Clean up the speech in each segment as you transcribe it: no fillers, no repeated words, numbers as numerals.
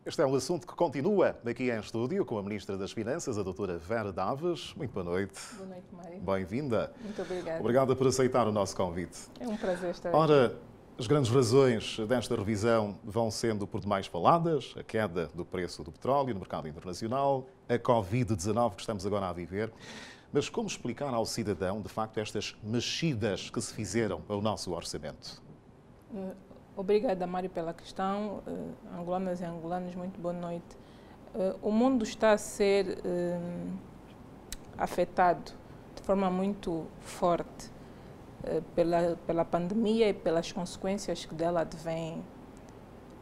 Este é um assunto que continua aqui em estúdio com a Ministra das Finanças, a doutora Vera Daves. Muito boa noite. Boa noite, Mário. Bem-vinda. Muito obrigada. Obrigada por aceitar o nosso convite. É um prazer estar aqui. Ora, as grandes razões desta revisão vão sendo por demais faladas, a queda do preço do petróleo no mercado internacional, a Covid-19 que estamos agora a viver. Mas como explicar ao cidadão, de facto, estas mexidas que se fizeram ao nosso orçamento? Obrigada, Mário, pela questão. Angolanas e angolanos, muito boa noite. O mundo está a ser afetado de forma muito forte pela pandemia e pelas consequências que dela advêm.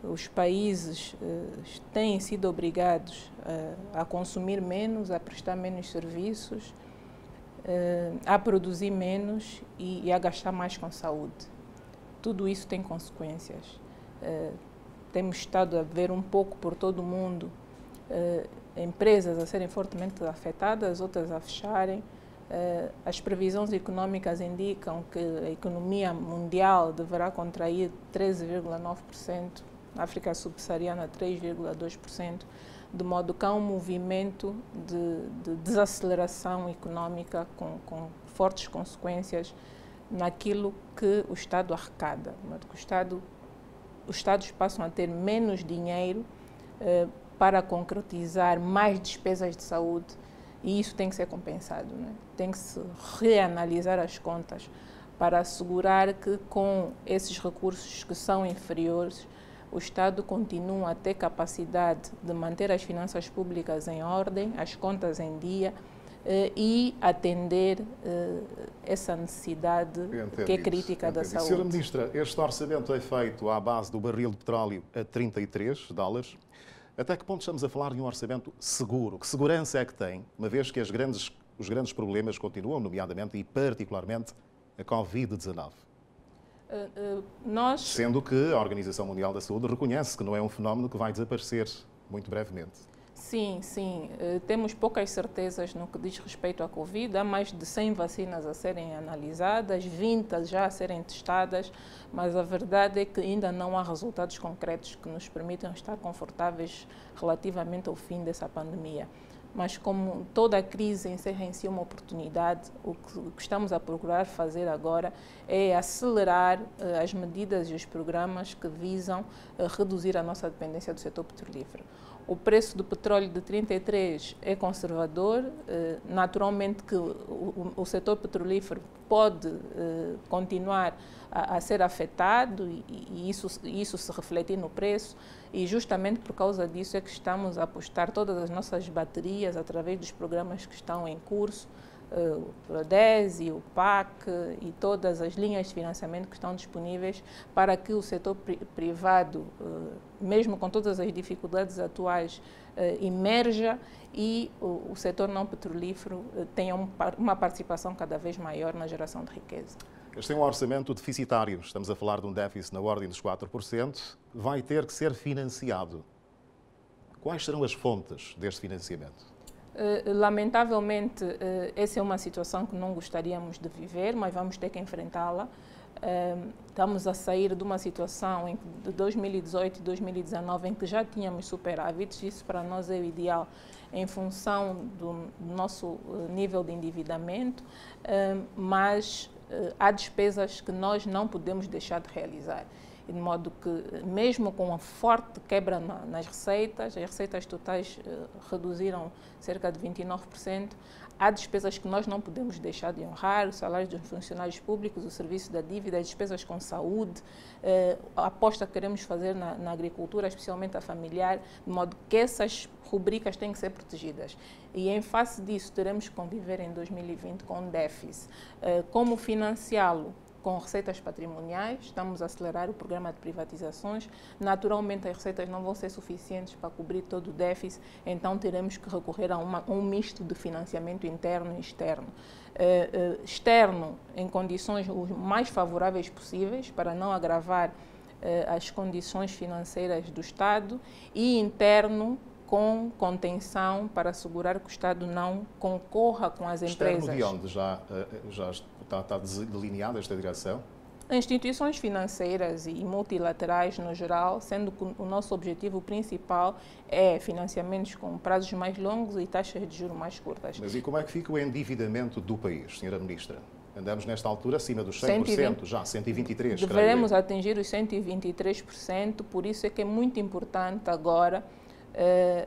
Os países têm sido obrigados a consumir menos, a prestar menos serviços, a produzir menos e a gastar mais com saúde. Tudo isso tem consequências. Temos estado a ver um pouco por todo o mundo empresas a serem fortemente afetadas, outras a fecharem. As previsões económicas indicam que a economia mundial deverá contrair 13,9%, na África subsaariana 3,2%, de modo que há um movimento de desaceleração económica com fortes consequências naquilo que o Estado arrecada. Os Estados passam a ter menos dinheiro para concretizar mais despesas de saúde e isso tem que ser compensado, né? Tem que se reanalisar as contas para assegurar que com esses recursos que são inferiores, o Estado continua a ter capacidade de manter as finanças públicas em ordem, as contas em dia, e atender essa necessidade que é crítica da saúde. Senhora Ministra, este orçamento é feito à base do barril de petróleo a $33. Até que ponto estamos a falar de um orçamento seguro? Que segurança é que tem, uma vez que os grandes problemas continuam, nomeadamente e particularmente a Covid-19? Sendo que a Organização Mundial da Saúde reconhece que não é um fenómeno que vai desaparecer muito brevemente. Sim. Temos poucas certezas no que diz respeito à Covid. Há mais de 100 vacinas a serem analisadas, 20 já a serem testadas, mas a verdade é que ainda não há resultados concretos que nos permitam estar confortáveis relativamente ao fim dessa pandemia. Mas como toda a crise encerra em si uma oportunidade, o que estamos a procurar fazer agora é acelerar as medidas e os programas que visam reduzir a nossa dependência do setor petrolífero. O preço do petróleo de 33 é conservador, naturalmente que o setor petrolífero pode continuar a ser afetado e isso se refletir no preço, e justamente por causa disso é que estamos a apostar todas as nossas baterias através dos programas que estão em curso, o PRODESE, o PAC e todas as linhas de financiamento que estão disponíveis para que o setor privado, mesmo com todas as dificuldades atuais, emerja e o setor não petrolífero tenha uma participação cada vez maior na geração de riqueza. Este é um orçamento deficitário, estamos a falar de um déficit na ordem dos 4%, vai ter que ser financiado. Quais serão as fontes deste financiamento? Lamentavelmente, essa é uma situação que não gostaríamos de viver, mas vamos ter que enfrentá-la. Estamos a sair de uma situação de 2018 e 2019 em que já tínhamos superávites, isso para nós é o ideal em função do nosso nível de endividamento, mas há despesas que nós não podemos deixar de realizar. De modo que, mesmo com uma forte quebra nas receitas, as receitas totais reduziram cerca de 29%, há despesas que nós não podemos deixar de honrar, os salários dos funcionários públicos, o serviço da dívida, as despesas com saúde, a aposta que queremos fazer na agricultura, especialmente a familiar, de modo que essas rubricas têm que ser protegidas. E em face disso, teremos que conviver em 2020 com um déficit. Como financiá-lo? Com receitas patrimoniais, estamos a acelerar o programa de privatizações. Naturalmente, as receitas não vão ser suficientes para cobrir todo o déficit, então teremos que recorrer a um misto de financiamento interno e externo. Externo, em condições os mais favoráveis possíveis, para não agravar as condições financeiras do Estado, e interno, com contenção para assegurar que o Estado não concorra com as empresas. Externo de onde? Já está delineada esta direção? Instituições financeiras e multilaterais no geral, sendo que o nosso objetivo principal é financiamentos com prazos mais longos e taxas de juros mais curtas. Mas e como é que fica o endividamento do país, Sra. Ministra? Andamos nesta altura acima dos 100%, 120, já 123%. Devemos atingir os 123%, por isso é que é muito importante agora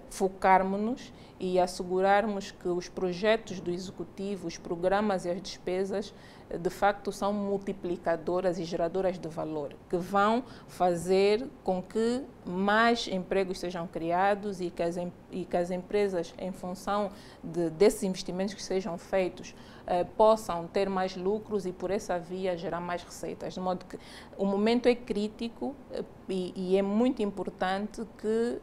focarmos-nos e assegurarmos que os projetos do Executivo, os programas e as despesas, de facto, são multiplicadoras e geradoras de valor, que vão fazer com que mais empregos sejam criados e que as empresas, em função desses investimentos que sejam feitos, possam ter mais lucros e, por essa via, gerar mais receitas. De modo que o momento é crítico e é muito importante que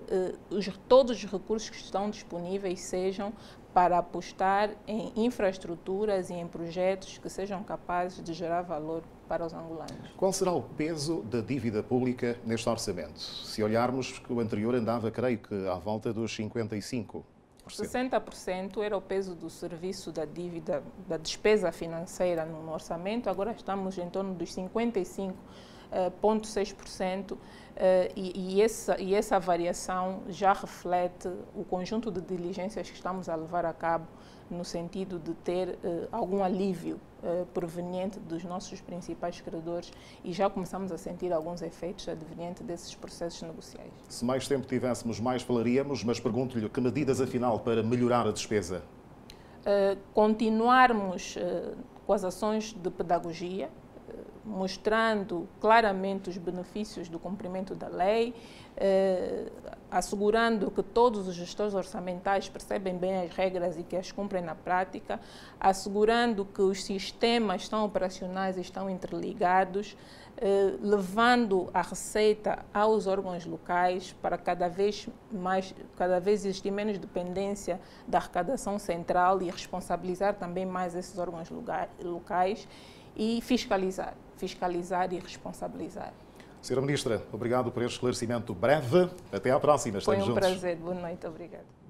todos os recursos que estão disponíveis sejam para apostar em infraestruturas e em projetos que sejam capazes de gerar valor para os angolanos. Qual será o peso da dívida pública neste orçamento? Se olharmos que o anterior andava, creio que, à volta dos 55%. 60% era o peso do serviço da dívida, da despesa financeira no orçamento, agora estamos em torno dos 55,6%, e essa variação já reflete o conjunto de diligências que estamos a levar a cabo no sentido de ter algum alívio proveniente dos nossos principais credores, e já começamos a sentir alguns efeitos advenientes desses processos negociais. Se mais tempo tivéssemos, mais falaríamos, mas pergunto-lhe que medidas, afinal, para melhorar a despesa? Continuarmos com as ações de pedagogia, mostrando claramente os benefícios do cumprimento da lei, assegurando que todos os gestores orçamentais percebem bem as regras e que as cumprem na prática, assegurando que os sistemas estão operacionais e estão interligados, levando a receita aos órgãos locais para cada vez existir menos dependência da arrecadação central e responsabilizar também mais esses órgãos locais e fiscalizar e responsabilizar. Sra. Ministra, obrigado por este esclarecimento breve. Até à próxima. Foi Estamos um juntos. prazer. Boa noite. Obrigada.